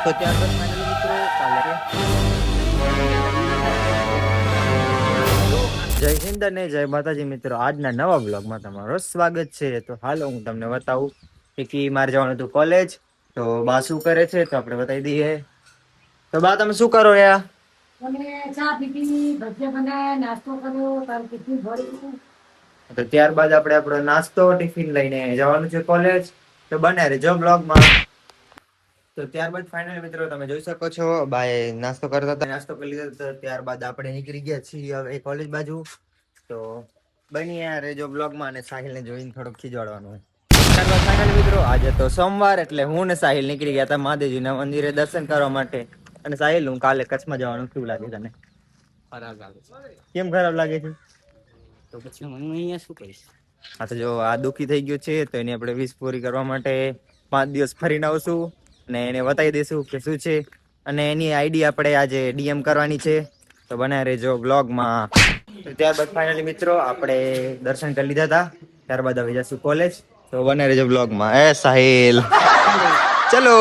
તો ત્યારબાદ ફાઇનલી મિત્રો કાલે જય હિન્દ અને જય માતાજી મિત્રો, આજના નવા બ્લોગમાં તમારું સ્વાગત છે. તો હાલ હું તમને બતાવું કે મારે જવાનું હતું કોલેજ. તો બા શું કરે છે તો આપણે બતાવી દઈએ. તો બા તમે શું કરો યા? ચા પીધી, ભજીયા બનાવ્યા, નાસ્તો કર્યો, તાર ટિફિન ભર્યું. તો ત્યારબાદ આપણે આપણો નાસ્તો ટિફિન લઈને જવાનું છે કોલેજ. તો બને રહેજો બ્લોગમાં. તો ત્યારબાદ ફાઇનલી મિત્રો તમે જોઈ શકો છો બાય નાસ્તો કરતા હતા, નાસ્તો કરી લીધો હતો. ત્યારબાદ આપણે નીકળી ગયા છીએ હવે કોલેજ બાજુ. તો બની યાર જો બ્લોગમાં અને સાહિલને જોઈને થોડુંક ખીજવાડવાનું હોય. ત્યારબાદ ફાઇનલી મિત્રો આજે તો સોમવાર એટલે હું ને સાહિલ નીકળી ગયા હતા મહાદેવજીના મંદિરે દર્શન કરવા માટે. અને સાહિલ, હું કાલે કચ્છમાં જવાનું કેવું લાગે તને? ખરાબ લાગે છે. કેમ ખરાબ લાગે છે? તો પછી હું અહીંયા શું કહીશ? હા તો જો આ દુઃખી થઈ ગયું છે તો એની આપણે વિશ પૂરી કરવા માટે 5 દિવસ ફરીને આવશું ને એને બતાવી દઈશું કે શું છે. અને એની આઈડી આપણે આજે ડીએમ કરવાની છે. તો બનાવી રહેજો બ્લોગમાં. ત્યારબાદ ફાઇનલી મિત્રો આપણે દર્શન કરી લીધા હતા. ત્યારબાદ હવે જશું કોલેજ. તો બનાવી રહેજો બ્લોગમાં. એ સાહિલ ચલો.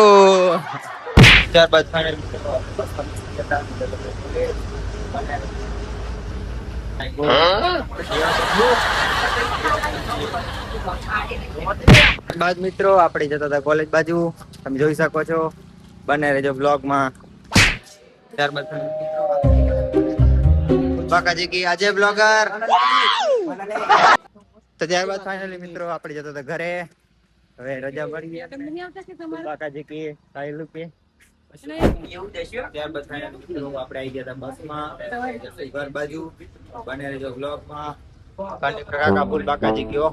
ત્યારબાદ ફાઇનલી બાદ મિત્રો આપણે જતા હતા કોલેજ બાજુ. તમે જોઈ શકો છો. બને રહેજો બ્લોગમાં. ત્યારબાદ બાકાજી કી આજે બ્લોગર. તો ત્યારબાદ ફાઇનલી મિત્રો આપણે જતા હતા ઘરે. હવે રજા પડી બાકાજી કી સાહિલ રૂપે. ત્યારબાદ ફાઇનલી મિત્રો આપણે આવી ગયા હતા બસમાં ઘર બાજુ. બને રહેજો બ્લોગમાં. કાકા બોલ બાકાજી કયો.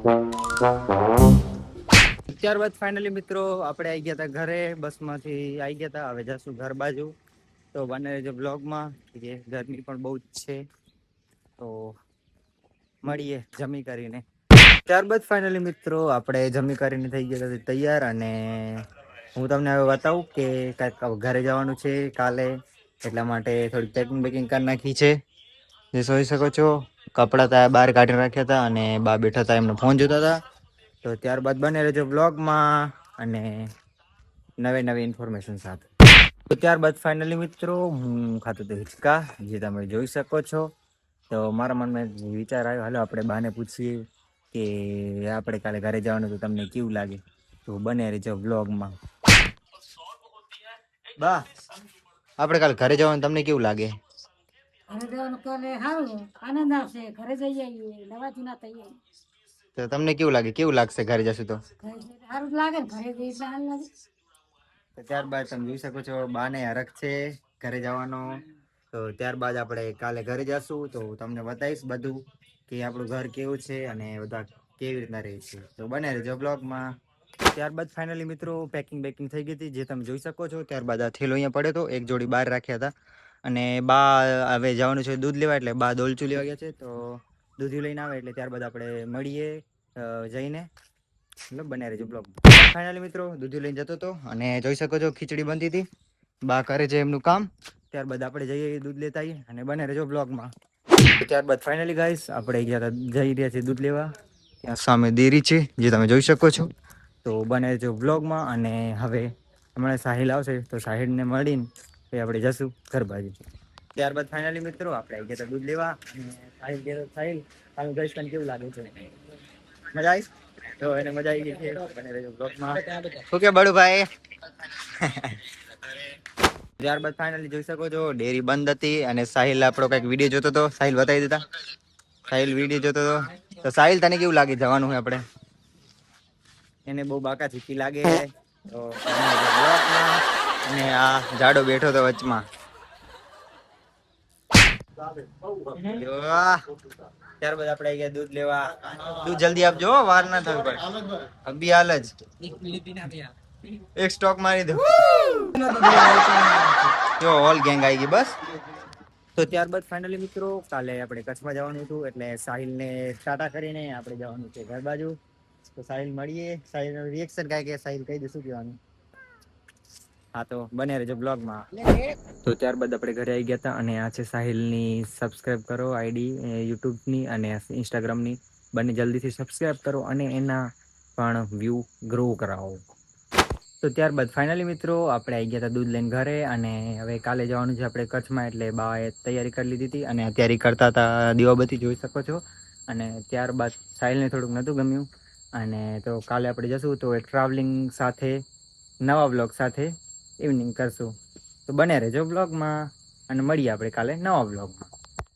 ત્યારબાદ ફાઇનલી મિત્રો આપણે આવી ગયા હતા ઘરે, બસમાંથી આવી ગયા હતા. હવે જશું ઘર બાજુ. તો બને રહેજો બ્લોગમાં. ગરમી પણ બહુ જ છે. તો મળીએ જમી કરીને. ત્યારબાદ ફાઇનલી મિત્રો આપણે જમી કરીને થઈ ગયા હતા તૈયાર. અને હું તમને હવે બતાવું કે કાંઈક ઘરે જવાનું છે કાલે, એટલા માટે થોડીક પેકિંગ બેકિંગ કરી નાખી છે. જે જોઈ શકો છો કપડાં ત્યાં બહાર કાઢી રાખ્યા હતા અને બા બેઠા હતા એમનો ફોન જોતા હતા. તો ત્યારબાદ બને રહેજો બ્લોગમાં અને નવી ઇન્ફોર્મેશન સાથે. તો ત્યારબાદ ફાઇનલી મિત્રો હું ખાતો હતો હિંચકા, જે તમે જોઈ શકો છો. તો મારા મનમાં વિચાર આવ્યો, હાલો આપણે બાને પૂછીએ કે આપણે કાલે ઘરે જવાનું તો તમને કેવું લાગે. તો બને રહેજો બ્લોગમાં. બા આપણે કાલે ઘરે જવાનું તમને કેવું લાગે? ઘરે જવાનું કાલે સારું, આનંદ આવશે. ઘરે જઈ આવીએ, નવાથી ના થઈએ. તો તમને કેવું લાગે, કેવું લાગશે ઘરે જશું તો? સારું લાગે ને, ઘરે જઈએ એટલે સારું લાગે. તો ત્યારબાદ તમે જોઈ શકો છો બાને હરખ છે ઘરે જવાનો. તો ત્યારબાદ આપણે કાલે ઘરે જશું તો તમને બતાવીશ બધું કે આપણું ઘર કેવું છે અને બધા કેવી રીતના રહે છે. તો બને રહેજો બ્લોગમાં. ત્યારબાદ ફાઇનલી મિત્રો પેકિંગ બેકિંગ થઈ ગઈ હતી, જે તમે જોઈ શકો છો. ત્યારબાદ આ થેલો અહીંયા પડ્યો હતો, એક જોડી બહાર રાખ્યા હતા. અને બા હવે જવાનું છે દૂધ લેવા, એટલે બા દોલચું લેવા ગયા છે. તો દૂધ લઈને આવે એટલે ત્યારબાદ આપણે મળીએ જઈને. મતલબ બને રહેજો બ્લોગ. ફાઇનલી મિત્રો દૂધ લઈને જતો હતો અને જોઈ શકો છો ખીચડી બનતી હતી. બા કરે છે એમનું કામ. ત્યારબાદ આપણે જઈએ દૂધ લેતા આવીએ અને બને રહેજો બ્લોગમાં. ત્યારબાદ ફાઇનલી ગાઈસ આપણે જઈ રહ્યા છીએ દૂધ લેવા. ત્યાં સામે ડેરી છે જે તમે જોઈ શકો છો. તો બને રહેજો બ્લોગમાં. અને હવે હમણાં સાહિલ આવશે તો સાહિલને મળીને પછી આપણે જશું ઘર બાજુ. ત્યારબાદ ફાઇનલી મિત્રો આપણે આવી ગયા દૂધ લેવા. અને સાહિલ ગયા સાહિલ તમે ગઈશ તને કેવું લાગે છે? મજા આવી? તો એને મજા આવી ગઈ છે. બને રહેજો બ્લોગમાં. શું કે બળુભાઈ? ત્યારબાદ ફાઇનલી જોઈ શકો છો ડેરી બંધ હતી અને સાહિલ આપણો કઈક વિડીયો જોતો હતો. સાહિલ બતાવી દેતા. સાહિલ વિડીયો જોતો હતો. તો સાહિલ તને કેવું લાગે જવાનું હોય આપણે? એને બહુ બાકા ચીકી લાગે. તો અને આ જાડો બેઠો તો વચમાં. ત્યારબાદ આપણે આવી ગયા દૂધ લેવા. દૂધ જલ્દી આપજો, વાર ના થવી પડે. અભી હાલ જ એક સ્ટોક મારી દો. જો ઓલ ગેંગ આવી ગઈ બસ. તો ત્યારબાદ ફાઇનલી મિત્રો કાલે આપણે કચ્છમાં જવાનું હતું, એટલે સાહિલને ટાટા કરીને આપણે જવાનું છે ઘર બાજુ. તો સાહિલ મળીએ. સાહિલનું રિએક્શન કાંઈ કે સાહિલ કહી દે શું કહેવાનું. હા તો બને રહેજો બ્લોગમાં. તો ત્યારબાદ આપણે ઘરે આવી ગયા હતા અને આ છે સાહિલની સબસ્ક્રાઈબ કરો આઈડી યુટ્યુબની અને ઇન્સ્ટાગ્રામની. બંને જલ્દીથી સબસ્ક્રાઈબ કરો અને એના પણ વ્યૂ ગ્રો કરાવો. તો તો ત્યારબાદ ફાઇનલી મિત્રો આપણે આવી ગયા હતા દૂધ લઈને ઘરે, અને હવે કાલે જવાનું છે આપણે કચ્છમાં, એટલે બાએ તૈયારી કરી લીધી હતી અને તૈયારી કરતા હતા દીવાબત્તી જોઈ શકો છો. અને ત્યારબાદ સાહિલને થોડુંક નહોતું ગમ્યું, અને તો કાલે આપણે જશું તો એ ટ્રાવેલિંગ સાથે નવા બ્લોગ સાથે ઇવનિંગ કરશું. તો બને રહેજો બ્લોગમાં અને મળીએ આપણે કાલે નવા બ્લોગમાં.